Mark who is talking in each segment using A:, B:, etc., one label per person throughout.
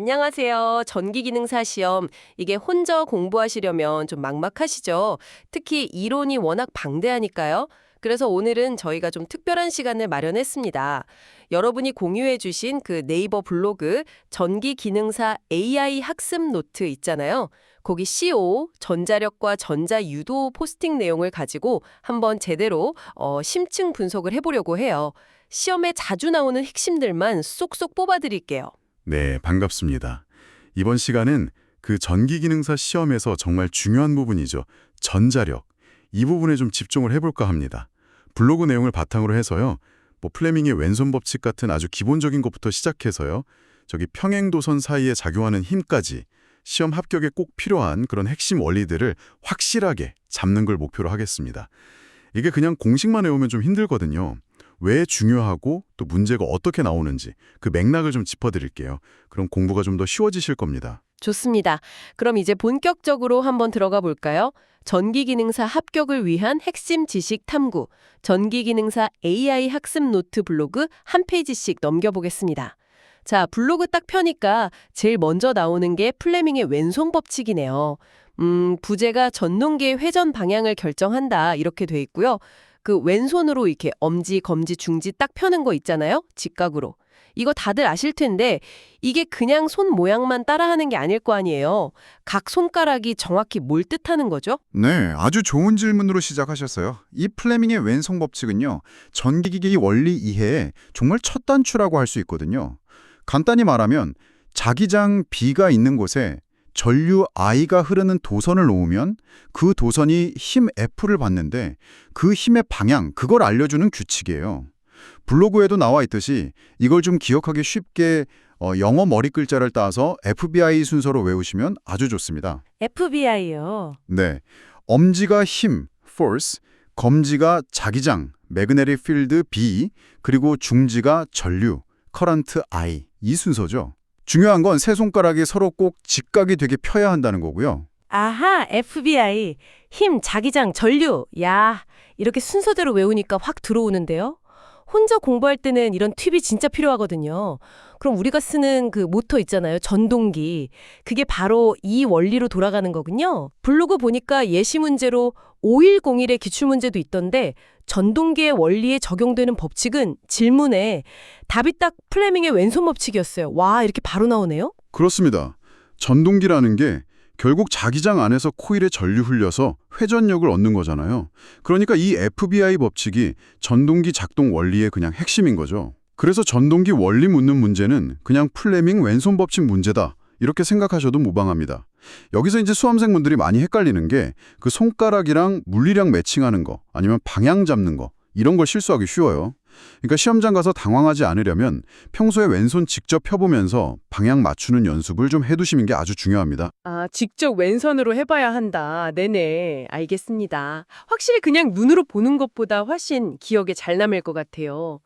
A: 안녕하세요. 전기기능사 시험. 이게 혼자 공부하시려면 좀 막막하시죠? 특히 이론이 워낙 방대하니까요. 그래서 오늘은 저희가 좀 특별한 시간을 마련했습니다. 여러분이 공유해주신 그 네이버 블로그 전기기능사 AI 학습 노트 있잖아요. 거기 CO, 전자력과 전자유도 포스팅 내용을 가지고 한번 제대로 심층 분석을 해보려고 해요. 시험에 자주 나오는 핵심들만 쏙쏙 뽑아드릴게요.
B: 네, 반갑습니다. 이번 시간은 그 전기기능사 시험에서 정말 중요한 부분이죠. 전자력. 이 부분에 좀 집중을 해볼까 합니다. 블로그 내용을 바탕으로 해서요. 플레밍의 왼손 법칙 같은 아주 기본적인 것부터 시작해서요. 저기 평행도선 사이에 작용하는 힘까지 시험 합격에 꼭 필요한 그런 핵심 원리들을 확실하게 잡는 걸 목표로 하겠습니다. 이게 그냥 공식만 외우면 좀 힘들거든요. 왜 중요하고 또 문제가 어떻게 나오는지 그 맥락을 좀 짚어드릴게요. 그럼 공부가 좀 더 쉬워지실 겁니다.
A: 좋습니다. 그럼 이제 본격적으로 한번 들어가 볼까요? 전기기능사 합격을 위한 핵심 지식 탐구, 전기기능사 AI 학습 노트 블로그 한 페이지씩 넘겨보겠습니다. 자, 블로그 딱 펴니까 제일 먼저 나오는 게 플레밍의 왼손 법칙이네요. 부제가 전동기의 회전 방향을 결정한다 이렇게 돼 있고요. 그 왼손으로 이렇게 엄지, 검지, 중지 딱 펴는 거 있잖아요. 직각으로. 이거 다들 아실 텐데 이게 그냥 손 모양만 따라하는 게 아닐 거 아니에요. 각 손가락이 정확히 뭘 뜻하는 거죠?
C: 네, 아주 좋은 질문으로 시작하셨어요. 이 플레밍의 왼손 법칙은요, 전기기기 원리 이해의 정말 첫 단추라고 할 수 있거든요. 간단히 말하면 자기장 B가 있는 곳에 전류 I가 흐르는 도선을 놓으면 그 도선이 힘 F를 받는데 그 힘의 방향, 그걸 알려주는 규칙이에요. 블로그에도 나와 있듯이 이걸 좀 기억하기 쉽게 영어 머리 글자를 따서 FBI 순서로 외우시면 아주 좋습니다.
A: FBI요.
C: 네, 엄지가 힘, force, 검지가 자기장, magnetic field B, 그리고 중지가 전류, current I, 이 순서죠. 중요한 건 세 손가락이 서로 꼭 직각이 되게 펴야 한다는 거고요.
A: 아하, FBI. 힘, 자기장, 전류. 야, 이렇게 순서대로 외우니까 확 들어오는데요. 혼자 공부할 때는 이런 팁이 진짜 필요하거든요. 그럼 우리가 쓰는 그 모터 있잖아요. 전동기. 그게 바로 이 원리로 돌아가는 거군요. 블로그 보니까 예시 문제로 5101의 기출문제도 있던데 전동기의 원리에 적용되는 법칙은 질문에 답이 딱 플레밍의 왼손 법칙이었어요. 와, 이렇게 바로 나오네요.
B: 그렇습니다. 전동기라는 게 결국 자기장 안에서 코일에 전류 흘려서 회전력을 얻는 거잖아요. 그러니까 이 FBI 법칙이 전동기 작동 원리의 그냥 핵심인 거죠. 그래서 전동기 원리 묻는 문제는 그냥 플레밍 왼손 법칙 문제다. 이렇게 생각하셔도 무방합니다. 여기서 이제 수험생분들이 많이 헷갈리는 게 그 손가락이랑 물리량 매칭하는 거 아니면 방향 잡는 거 이런 걸 실수하기 쉬워요. 그러니까 시험장 가서 당황하지 않으려면 평소에 왼손 직접 펴보면서 방향 맞추는 연습을 좀 해두시는 게 아주 중요합니다.
D: 아, 직접 왼손으로 해봐야 한다. 네네, 알겠습니다. 확실히 그냥 눈으로 보는 것보다 훨씬 기억에 잘 남을 것 같아요.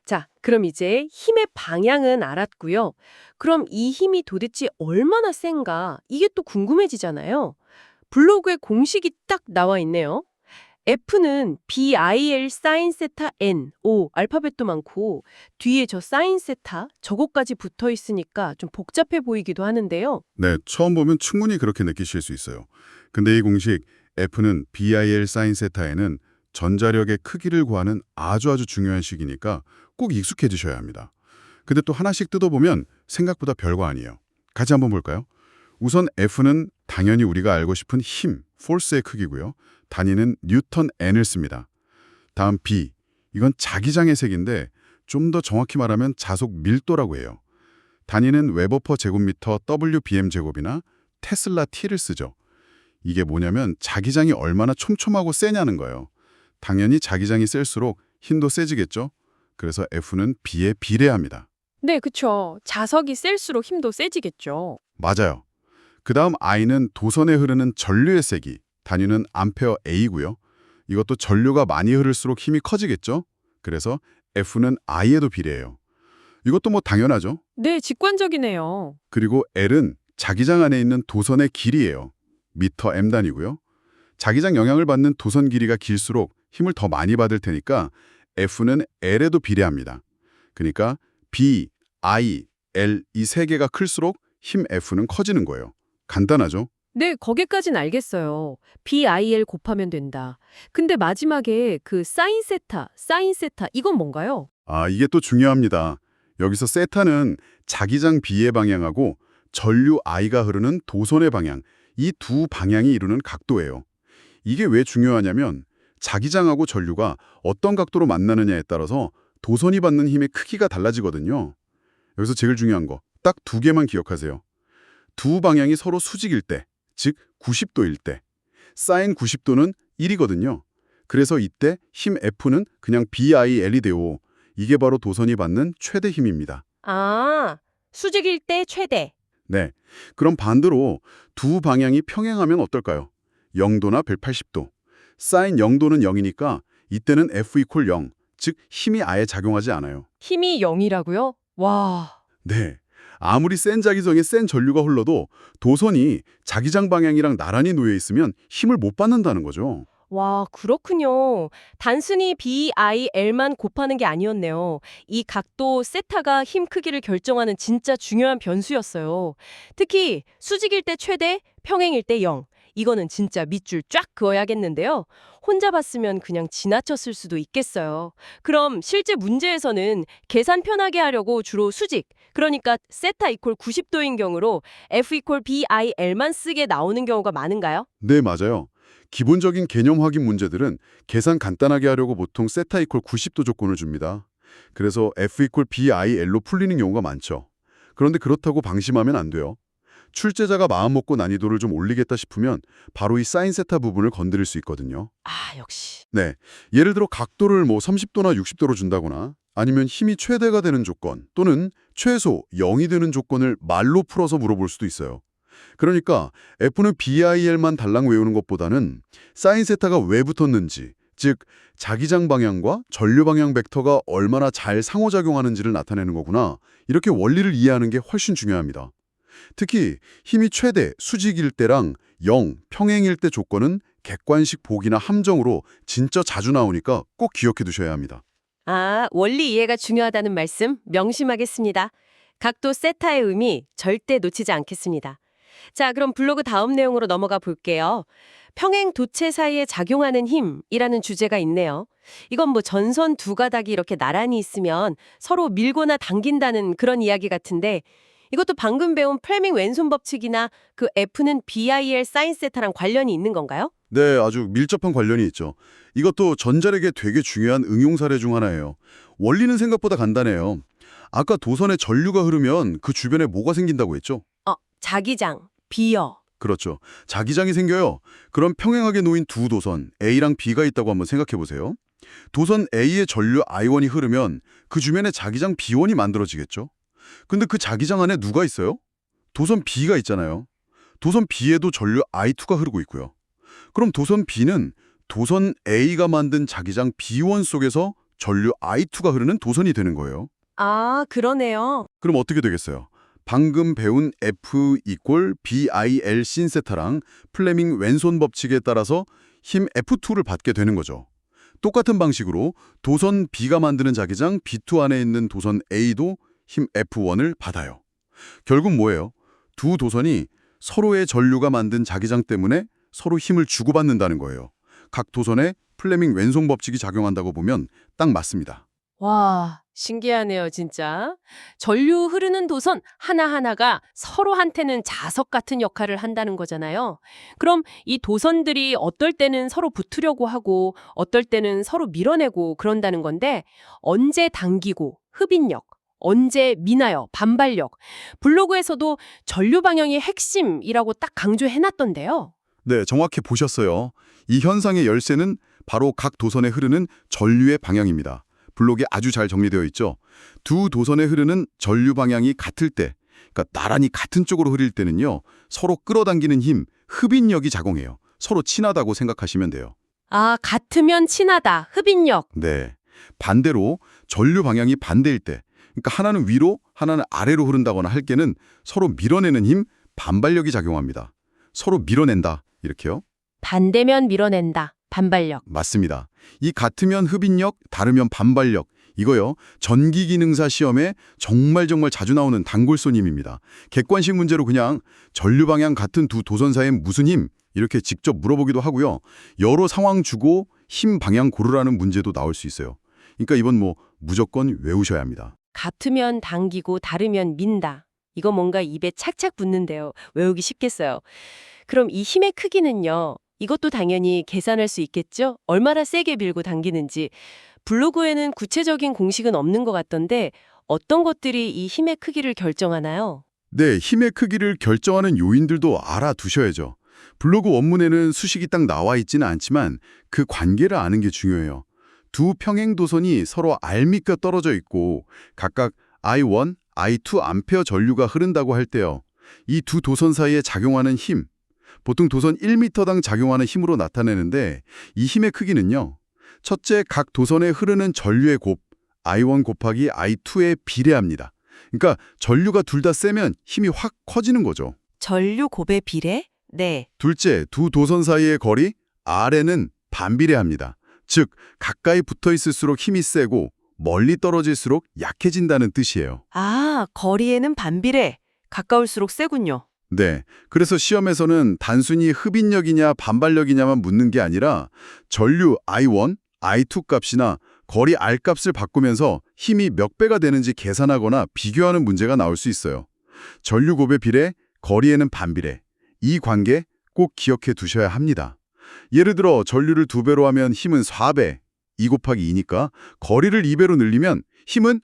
D: 자, 그럼 이제 힘의 방향은 알았고요. 그럼 이 힘이 도대체 얼마나 센가? 이게 또 궁금해지잖아요. 블로그에 공식이 딱 나와 있네요. F는 BIL 사인 세타 N, 오, 알파벳도 많고 뒤에 저 사인 세타 저거까지 붙어 있으니까 좀 복잡해 보이기도 하는데요.
B: 네, 처음 보면 충분히 그렇게 느끼실 수 있어요. 근데 이 공식 F는 BIL 사인 세타에는 전자력의 크기를 구하는 아주 중요한 식이니까 꼭 익숙해지셔야 합니다. 근데 또 하나씩 뜯어보면 생각보다 별거 아니에요. 같이 한번 볼까요? 우선 F는 당연히 우리가 알고 싶은 힘, force의 크기고요. 단위는 뉴턴 N을 씁니다. 다음 B, 이건 자기장의 색인데 좀 더 정확히 말하면 자속 밀도라고 해요. 단위는 웨버퍼 제곱미터 WBM 제곱이나 테슬라 T를 쓰죠. 이게 뭐냐면 자기장이 얼마나 촘촘하고 세냐는 거예요. 당연히 자기장이 셀수록 힘도 세지겠죠? 그래서 F는 B에 비례합니다.
D: 네, 그쵸. 자석이 셀수록 힘도 세지겠죠.
B: 맞아요. 그 다음 I는 도선에 흐르는 전류의 세기, 단위는 암페어 A고요. 이것도 전류가 많이 흐를수록 힘이 커지겠죠? 그래서 F는 I에도 비례해요. 이것도 뭐 당연하죠?
D: 네, 직관적이네요.
B: 그리고 L은 자기장 안에 있는 도선의 길이에요. 미터 M 단위고요. 자기장 영향을 받는 도선 길이가 길수록 힘을 더 많이 받을 테니까 F는 L에도 비례합니다. 그러니까 B, I, L 이 세 개가 클수록 힘 F는 커지는 거예요. 간단하죠?
D: 네, 거기까진 알겠어요. BIL 곱하면 된다. 근데 마지막에 그 사인 세타 이건 뭔가요?
B: 아, 이게 또 중요합니다. 여기서 세타는 자기장 B의 방향하고 전류 I가 흐르는 도선의 방향, 이 두 방향이 이루는 각도예요. 이게 왜 중요하냐면 자기장하고 전류가 어떤 각도로 만나느냐에 따라서 도선이 받는 힘의 크기가 달라지거든요. 여기서 제일 중요한 거, 딱 두 개만 기억하세요. 두 방향이 서로 수직일 때, 즉 90도일 때, 사인 90도는 1이거든요. 그래서 이때 힘 F는 그냥 BIL이 되고 이게 바로 도선이 받는 최대 힘입니다.
D: 아, 수직일 때 최대.
B: 네, 그럼 반대로 두 방향이 평행하면 어떨까요? 0도나 180도. 사인 0도는 0이니까 이때는 F 이퀄 0, 즉 힘이 아예 작용하지 않아요.
D: 힘이 0이라고요? 와.
B: 네, 아무리 센 자기장에 센 전류가 흘러도 도선이 자기장 방향이랑 나란히 놓여 있으면 힘을 못 받는다는 거죠.
D: 와, 그렇군요. 단순히 BIL만 곱하는 게 아니었네요. 이 각도 세타가 힘 크기를 결정하는 진짜 중요한 변수였어요. 특히 수직일 때 최대, 평행일 때 0. 이거는 진짜 밑줄 쫙 그어야겠는데요. 혼자 봤으면 그냥 지나쳤을 수도 있겠어요. 그럼 실제 문제에서는 계산 편하게 하려고 주로 수직, 그러니까 세타 이퀄 90도인 경우로 F 이퀄 BIL만 쓰게 나오는 경우가 많은가요?
B: 네, 맞아요. 기본적인 개념 확인 문제들은 계산 간단하게 하려고 보통 세타 이퀄 90도 조건을 줍니다. 그래서 F 이퀄 BIL로 풀리는 경우가 많죠. 그런데 그렇다고 방심하면 안 돼요. 출제자가 마음먹고 난이도를 좀 올리겠다 싶으면 바로 이 사인 세타 부분을 건드릴 수 있거든요.
D: 아, 역시.
B: 네, 예를 들어 각도를 30도나 60도로 준다거나 아니면 힘이 최대가 되는 조건 또는 최소 0이 되는 조건을 말로 풀어서 물어볼 수도 있어요. 그러니까 F는 BIL만 달랑 외우는 것보다는 사인 세타가 왜 붙었는지, 즉 자기장 방향과 전류 방향 벡터가 얼마나 잘 상호작용하는지를 나타내는 거구나. 이렇게 원리를 이해하는 게 훨씬 중요합니다. 특히 힘이 최대, 수직일 때랑 0, 평행일 때 조건은 객관식 보기나 함정으로 진짜 자주 나오니까 꼭 기억해 두셔야 합니다.
A: 아, 원리 이해가 중요하다는 말씀 명심하겠습니다. 각도 세타의 의미 절대 놓치지 않겠습니다. 자, 그럼 블로그 다음 내용으로 넘어가 볼게요. 평행 도체 사이에 작용하는 힘이라는 주제가 있네요. 이건 전선 두 가닥이 이렇게 나란히 있으면 서로 밀거나 당긴다는 그런 이야기 같은데 이것도 방금 배운 플레밍 왼손 법칙이나 그 F는 BIL 사인 세타랑 관련이 있는 건가요?
B: 네, 아주 밀접한 관련이 있죠. 이것도 전자력의 되게 중요한 응용 사례 중 하나예요. 원리는 생각보다 간단해요. 아까 도선에 전류가 흐르면 그 주변에 뭐가 생긴다고 했죠?
A: 자기장, 비어.
B: 그렇죠. 자기장이 생겨요. 그럼 평행하게 놓인 두 도선 A랑 B가 있다고 한번 생각해 보세요. 도선 A의 전류 I1이 흐르면 그 주변에 자기장 B1이 만들어지겠죠. 근데 그 자기장 안에 누가 있어요? 도선 B가 있잖아요. 도선 B에도 전류 I2가 흐르고 있고요. 그럼 도선 B는 도선 A가 만든 자기장 B1 속에서 전류 I2가 흐르는 도선이 되는 거예요.
A: 아, 그러네요.
B: 그럼 어떻게 되겠어요? 방금 배운 F 이퀄 BIL 신 세타랑 플레밍 왼손 법칙에 따라서 힘 F2를 받게 되는 거죠. 똑같은 방식으로 도선 B가 만드는 자기장 B2 안에 있는 도선 A도 힘 F1을 받아요. 결국 뭐예요? 두 도선이 서로의 전류가 만든 자기장 때문에 서로 힘을 주고받는다는 거예요. 각 도선에 플레밍 왼손 법칙이 작용한다고 보면 딱 맞습니다.
A: 와, 신기하네요, 진짜. 전류 흐르는 도선 하나하나가 서로한테는 자석 같은 역할을 한다는 거잖아요. 그럼 이 도선들이 어떨 때는 서로 붙으려고 하고 어떨 때는 서로 밀어내고 그런다는 건데 언제 당기고 흡인력, 언제 미나요, 반발력. 블로그에서도 전류 방향이 핵심이라고 딱 강조해놨던데요.
B: 네, 정확히 보셨어요. 이 현상의 열쇠는 바로 각 도선에 흐르는 전류의 방향입니다. 블록에 아주 잘 정리되어 있죠. 두 도선에 흐르는 전류 방향이 같을 때, 그러니까 나란히 같은 쪽으로 흐를 때는요. 서로 끌어당기는 힘, 흡인력이 작용해요. 서로 친하다고 생각하시면 돼요.
A: 아, 같으면 친하다, 흡인력.
B: 네. 반대로 전류 방향이 반대일 때, 그러니까 하나는 위로, 하나는 아래로 흐른다거나 할 때는 서로 밀어내는 힘, 반발력이 작용합니다. 서로 밀어낸다, 이렇게요.
A: 반대면 밀어낸다, 반발력.
B: 맞습니다. 이 같으면 흡인력, 다르면 반발력, 이거요. 전기기능사 시험에 정말 자주 나오는 단골손님입니다. 객관식 문제로 그냥 전류 방향 같은 두 도선 사이에 무슨 힘? 이렇게 직접 물어보기도 하고요. 여러 상황 주고 힘 방향 고르라는 문제도 나올 수 있어요. 그러니까 이번 무조건 외우셔야 합니다.
D: 같으면 당기고 다르면 민다. 이거 뭔가 입에 착착 붙는데요. 외우기 쉽겠어요. 그럼 이 힘의 크기는요. 이것도 당연히 계산할 수 있겠죠? 얼마나 세게 밀고 당기는지. 블로그에는 구체적인 공식은 없는 것 같던데 어떤 것들이 이 힘의 크기를 결정하나요?
B: 네, 힘의 크기를 결정하는 요인들도 알아두셔야죠. 블로그 원문에는 수식이 딱 나와 있지는 않지만 그 관계를 아는 게 중요해요. 두 평행 도선이 서로 알밑겨 떨어져 있고 각각 I1, I2 암페어 전류가 흐른다고 할 때요. 이 두 도선 사이에 작용하는 힘, 보통 도선 1m당 작용하는 힘으로 나타내는데 이 힘의 크기는요. 첫째, 각 도선에 흐르는 전류의 곱, I1 곱하기 I2에 비례합니다. 그러니까 전류가 둘 다 세면 힘이 확 커지는 거죠.
D: 전류 곱의 비례? 네.
B: 둘째, 두 도선 사이의 거리, R에는 반비례합니다. 즉, 가까이 붙어 있을수록 힘이 세고 멀리 떨어질수록 약해진다는 뜻이에요.
D: 아, 거리에는 반비례. 가까울수록 세군요.
B: 네, 그래서 시험에서는 단순히 흡인력이냐 반발력이냐만 묻는 게 아니라 전류 I1, I2 값이나 거리 R 값을 바꾸면서 힘이 몇 배가 되는지 계산하거나 비교하는 문제가 나올 수 있어요. 전류 곱의 비례, 거리에는 반비례. 이 관계 꼭 기억해 두셔야 합니다. 예를 들어 전류를 2배로 하면 힘은 4배, 2 곱하기 2니까 거리를 2배로 늘리면 힘은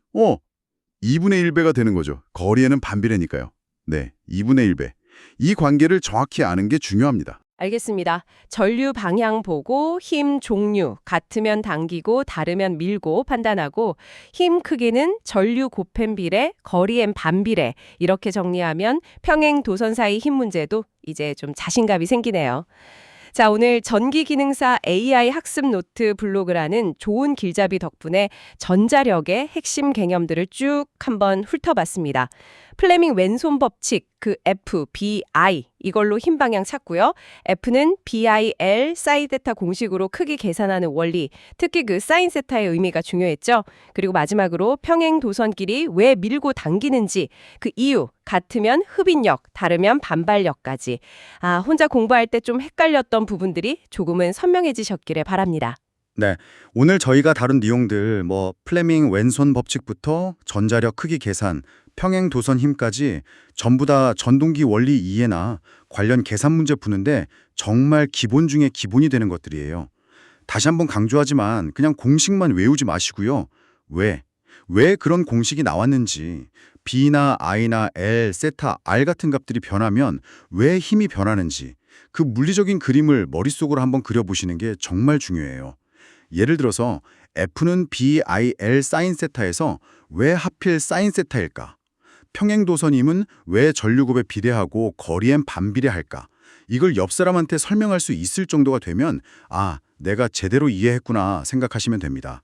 B: 2분의 1배가 되는 거죠. 거리에는 반비례니까요. 네, 2분의 1배. 이 관계를 정확히 아는 게 중요합니다.
D: 알겠습니다. 전류 방향 보고 힘 종류, 같으면 당기고 다르면 밀고 판단하고 힘 크기는 전류 곱셈 비례, 거리엔 반비례 이렇게 정리하면 평행 도선 사이 힘 문제도 이제 좀 자신감이 생기네요. 자, 오늘 전기기능사 AI 학습 노트 블로그라는 좋은 길잡이 덕분에 전자력의 핵심 개념들을 쭉 한번 훑어봤습니다. 플레밍 왼손 법칙, 그 F, B, I 이걸로 힘 방향 찾고요. F는 BIL 사이데타 공식으로 크기 계산하는 원리, 특히 그 사인 세타의 의미가 중요했죠. 그리고 마지막으로 평행 도선끼리 왜 밀고 당기는지, 그 이유, 같으면 흡인력, 다르면 반발력까지. 혼자 공부할 때 좀 헷갈렸던 부분들이 조금은 선명해지셨기를 바랍니다.
C: 네, 오늘 저희가 다룬 내용들 플레밍 왼손 법칙부터 전자력 크기 계산, 평행 도선 힘까지 전부 다 전동기 원리 이해나 관련 계산 문제 푸는데 정말 기본 중에 기본이 되는 것들이에요. 다시 한번 강조하지만 그냥 공식만 외우지 마시고요. 왜 그런 공식이 나왔는지, B나 I나 L, 세타, R 같은 값들이 변하면 왜 힘이 변하는지 그 물리적인 그림을 머릿속으로 한번 그려보시는 게 정말 중요해요. 예를 들어서 F는 BIL 사인 세타에서 왜 하필 사인 세타일까? 평행도선 힘은 왜 전류곱에 비례하고 거리엔 반비례할까? 이걸 옆 사람한테 설명할 수 있을 정도가 되면 내가 제대로 이해했구나 생각하시면 됩니다.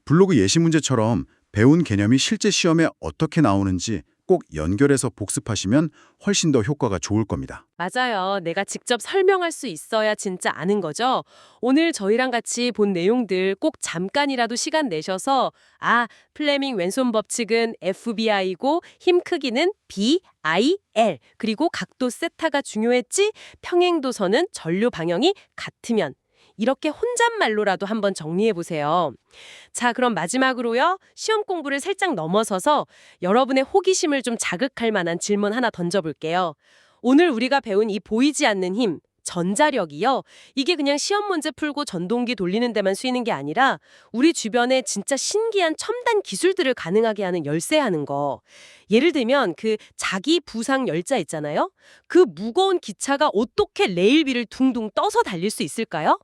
C: 블로그 예시 문제처럼 배운 개념이 실제 시험에 어떻게 나오는지 꼭 연결해서 복습하시면 훨씬 더 효과가 좋을 겁니다.
D: 맞아요. 내가 직접 설명할 수 있어야 진짜 아는 거죠. 오늘 저희랑 같이 본 내용들 꼭 잠깐이라도 시간 내셔서 플레밍 왼손 법칙은 FBI고 힘 크기는 BIL 그리고 각도 세타가 중요했지 평행도선은 전류 방향이 같으면 이렇게 혼잣말로라도 한번 정리해보세요. 자, 그럼 마지막으로요. 시험 공부를 살짝 넘어서서 여러분의 호기심을 좀 자극할 만한 질문 하나 던져볼게요. 오늘 우리가 배운 이 보이지 않는 힘, 전자력이요. 이게 그냥 시험 문제 풀고 전동기 돌리는 데만 쓰이는 게 아니라 우리 주변에 진짜 신기한 첨단 기술들을 가능하게 하는 열쇠하는 거. 예를 들면 그 자기 부상 열차 있잖아요. 그 무거운 기차가 어떻게 레일 위를 둥둥 떠서 달릴 수 있을까요?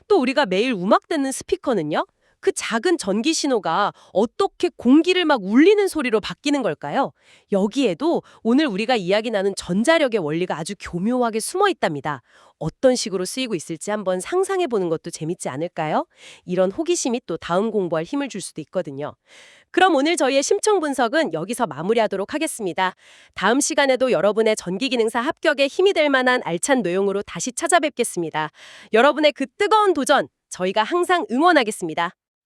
D: 또 우리가 매일 음악 듣는 스피커는요. 그 작은 전기 신호가 어떻게 공기를 막 울리는 소리로 바뀌는 걸까요? 여기에도 오늘 우리가 이야기 나눈 전자력의 원리가 아주 교묘하게 숨어 있답니다. 어떤 식으로 쓰이고 있을지 한번 상상해 보는 것도 재밌지 않을까요? 이런 호기심이 또 다음 공부할 힘을 줄 수도 있거든요. 그럼 오늘 저희의 심층 분석은 여기서 마무리하도록 하겠습니다. 다음 시간에도 여러분의 전기기능사 합격에 힘이 될 만한 알찬 내용으로 다시 찾아뵙겠습니다. 여러분의 그 뜨거운 도전 저희가 항상 응원하겠습니다.